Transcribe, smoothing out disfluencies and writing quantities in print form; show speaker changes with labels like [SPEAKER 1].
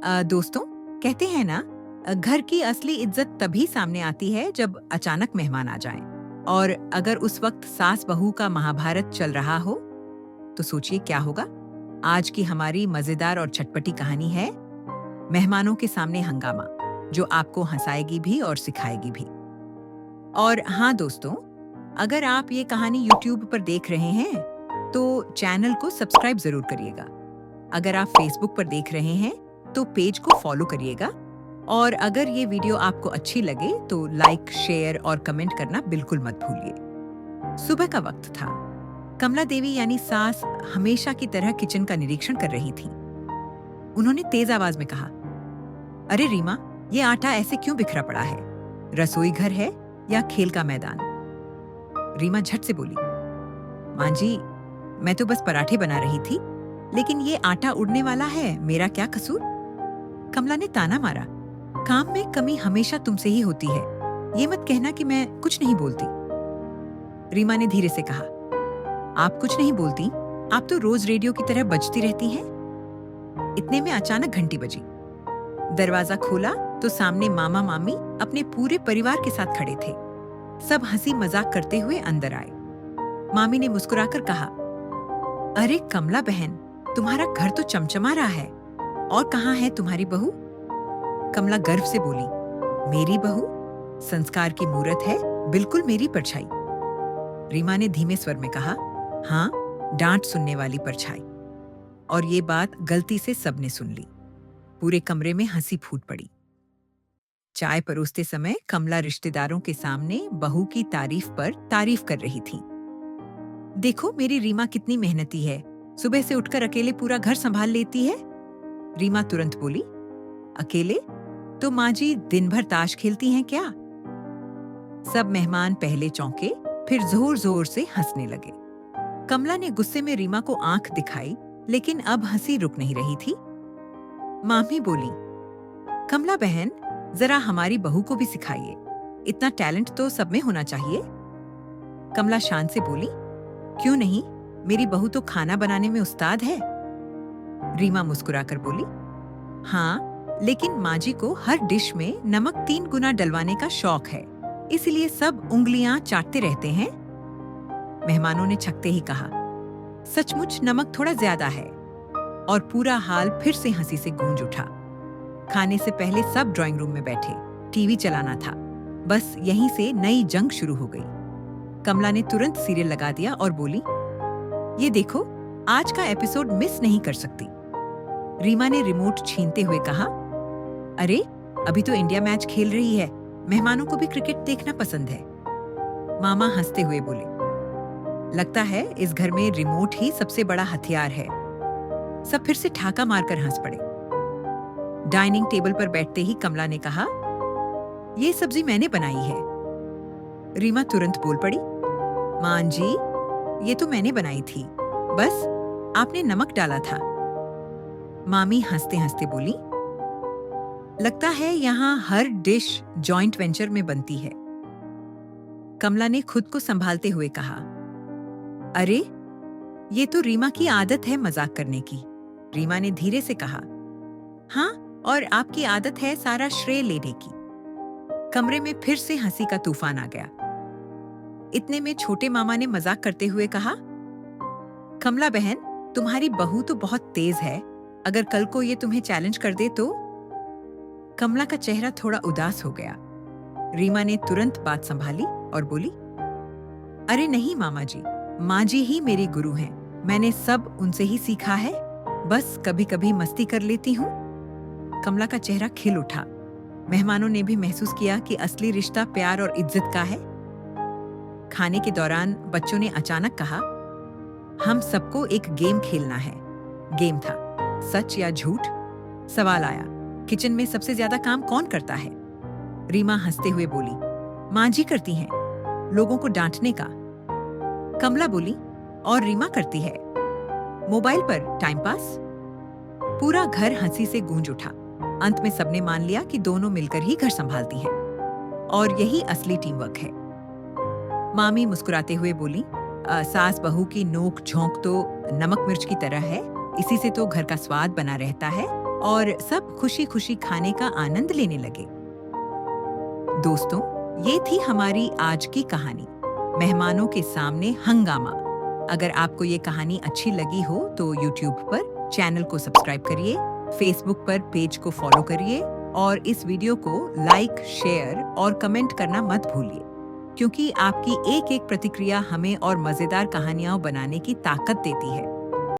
[SPEAKER 1] दोस्तों, कहते हैं ना, घर की असली इज्जत तभी सामने आती है जब अचानक मेहमान आ जाएं। और अगर उस वक्त सास बहू का महाभारत चल रहा हो तो सोचिए क्या होगा। आज की हमारी मजेदार और चटपटी कहानी है मेहमानों के सामने हंगामा, जो आपको हंसाएगी भी और सिखाएगी भी। और हाँ दोस्तों, अगर आप ये कहानी YouTube पर देख रहे हैं तो चैनल को सब्सक्राइब जरूर करिएगा। अगर आप फेसबुक पर देख रहे हैं तो पेज को फॉलो करिएगा। और अगर ये वीडियो आपको अच्छी लगे तो लाइक, शेयर और कमेंट करना बिल्कुल मत भूलिए। सुबह का वक्त था। कमला देवी यानी सास हमेशा की तरह किचन का निरीक्षण कर रही थी। उन्होंने तेज आवाज में कहा, अरे रीमा, ये आटा ऐसे क्यों बिखरा पड़ा है? रसोई घर है या खेल का मैदान? रीमा झट से बोली, मां जी, मैं तो बस पराठे बना रही थी, लेकिन ये आटा उड़ने वाला है, मेरा क्या कसूर? कमला ने ताना मारा, काम में कमी हमेशा तुमसे ही होती है, ये मत कहना कि मैं कुछ नहीं बोलती। रीमा ने धीरे से कहा, आप कुछ नहीं बोलती, आप तो रोज रेडियो की तरह बजती रहती हैं। इतने में अचानक घंटी बजी। दरवाजा खोला तो सामने मामा मामी अपने पूरे परिवार के साथ खड़े थे। सब हंसी मजाक करते हुए अंदर आए। मामी ने मुस्कुराकर कहा, अरे कमला बहन, तुम्हारा घर तो चमचमा रहा है, और कहाँ है तुम्हारी बहू? कमला गर्व से बोली, मेरी बहू संस्कार की मूरत है, बिल्कुल मेरी परछाई। रीमा ने धीमे स्वर में कहा, हाँ, डांट सुनने वाली परछाई। और ये बात गलती से सबने सुन ली। पूरे कमरे में हंसी फूट पड़ी। चाय परोसते समय कमला रिश्तेदारों के सामने बहू की तारीफ पर तारीफ कर रही थी। देखो मेरी रीमा कितनी मेहनती है, सुबह से उठकर अकेले पूरा घर संभाल लेती है। रीमा तुरंत बोली, अकेले? तो माँ जी दिन भर ताश खेलती हैं क्या? सब मेहमान पहले चौंके, फिर जोर जोर से हंसने लगे। कमला ने गुस्से में रीमा को आंख दिखाई, लेकिन अब हंसी रुक नहीं रही थी। मामी बोली, कमला बहन, जरा हमारी बहू को भी सिखाइए, इतना टैलेंट तो सब में होना चाहिए। कमला शान से बोली, क्यों नहीं, मेरी बहू तो खाना बनाने में उस्ताद है। रीमा मुस्कुराकर बोली, हाँ, लेकिन माँ जी को हर डिश में नमक 3 गुना डलवाने का शौक है, इसलिए सब उंगलियां चाटते रहते हैं। मेहमानों ने छकते ही कहा, सचमुच नमक थोड़ा ज्यादा है। और पूरा हाल फिर से हंसी से गूंज उठा। खाने से पहले सब ड्राइंग रूम में बैठे, टीवी चलाना था। बस यहीं से नई जंग शुरू हो गई। कमला ने तुरंत सीरियल लगा दिया और बोली, ये देखो, आज का एपिसोड मिस नहीं कर सकती। रीमा ने रिमोट छीनते हुए कहा, अरे अभी तो इंडिया मैच खेल रही है, मेहमानों को भी क्रिकेट देखना पसंद है। मामा हंसते हुए बोले, लगता है इस घर में रिमोट ही सबसे बड़ा हथियार है। सब फिर से ठाका मारकर हंस पड़े। डाइनिंग टेबल पर बैठते ही कमला ने कहा, ये सब्जी मैंने बनाई है। रीमा तुरंत बोल पड़ी, मां जी, ये तो मैंने बनाई थी, बस आपने नमक डाला था। मामी हंसते हंसते बोली, लगता है यहाँ हर डिश जॉइंट वेंचर में बनती है। कमला ने खुद को संभालते हुए कहा, अरे ये तो रीमा की आदत है मजाक करने की। रीमा ने धीरे से कहा, हाँ, और आपकी आदत है सारा श्रेय लेने की। कमरे में फिर से हंसी का तूफान आ गया। इतने में छोटे मामा ने मजाक करते हुए कहा, कमला बहन, तुम्हारी बहू तो बहुत तेज है, अगर कल को ये तुम्हें चैलेंज कर दे तो? कमला का चेहरा थोड़ा उदास हो गया। रीमा ने तुरंत बात संभाली और बोली, अरे नहीं मामा जी, माँ जी ही मेरी गुरु हैं, मैंने सब उनसे ही सीखा है, बस कभी कभी मस्ती कर लेती हूँ। कमला का चेहरा खिल उठा। मेहमानों ने भी महसूस किया कि असली रिश्ता प्यार और इज्जत का है। खाने के दौरान बच्चों ने अचानक कहा, हम सबको एक गेम खेलना है। गेम था सच या झूठ। सवाल आया, किचन में सबसे ज्यादा काम कौन करता है? रीमा हंसते हुए बोली, माँ जी करती हैं, लोगों को डांटने का। कमला बोली, और रीमा करती है मोबाइल पर टाइम पास। पूरा घर हंसी से गूंज उठा। अंत में सबने मान लिया कि दोनों मिलकर ही घर संभालती हैं, और यही असली टीम वर्क है। मामी मुस्कुराते हुए बोली, सास बहू की नोक झोंक तो नमक मिर्च की तरह है, इसी से तो घर का स्वाद बना रहता है। और सब खुशी-खुशी खाने का आनंद लेने लगे। दोस्तों, ये थी हमारी आज की कहानी, मेहमानों के सामने हंगामा। अगर आपको ये कहानी अच्छी लगी हो तो YouTube पर चैनल को सब्सक्राइब करिए, Facebook पर पेज को फॉलो करिए और इस वीडियो को लाइक, शेयर और कमेंट करना मत भूलिए, क्योंकि आपकी एक-एक प्रतिक्रिया हमें और मजेदार कहानियां बनाने की ताकत देती है।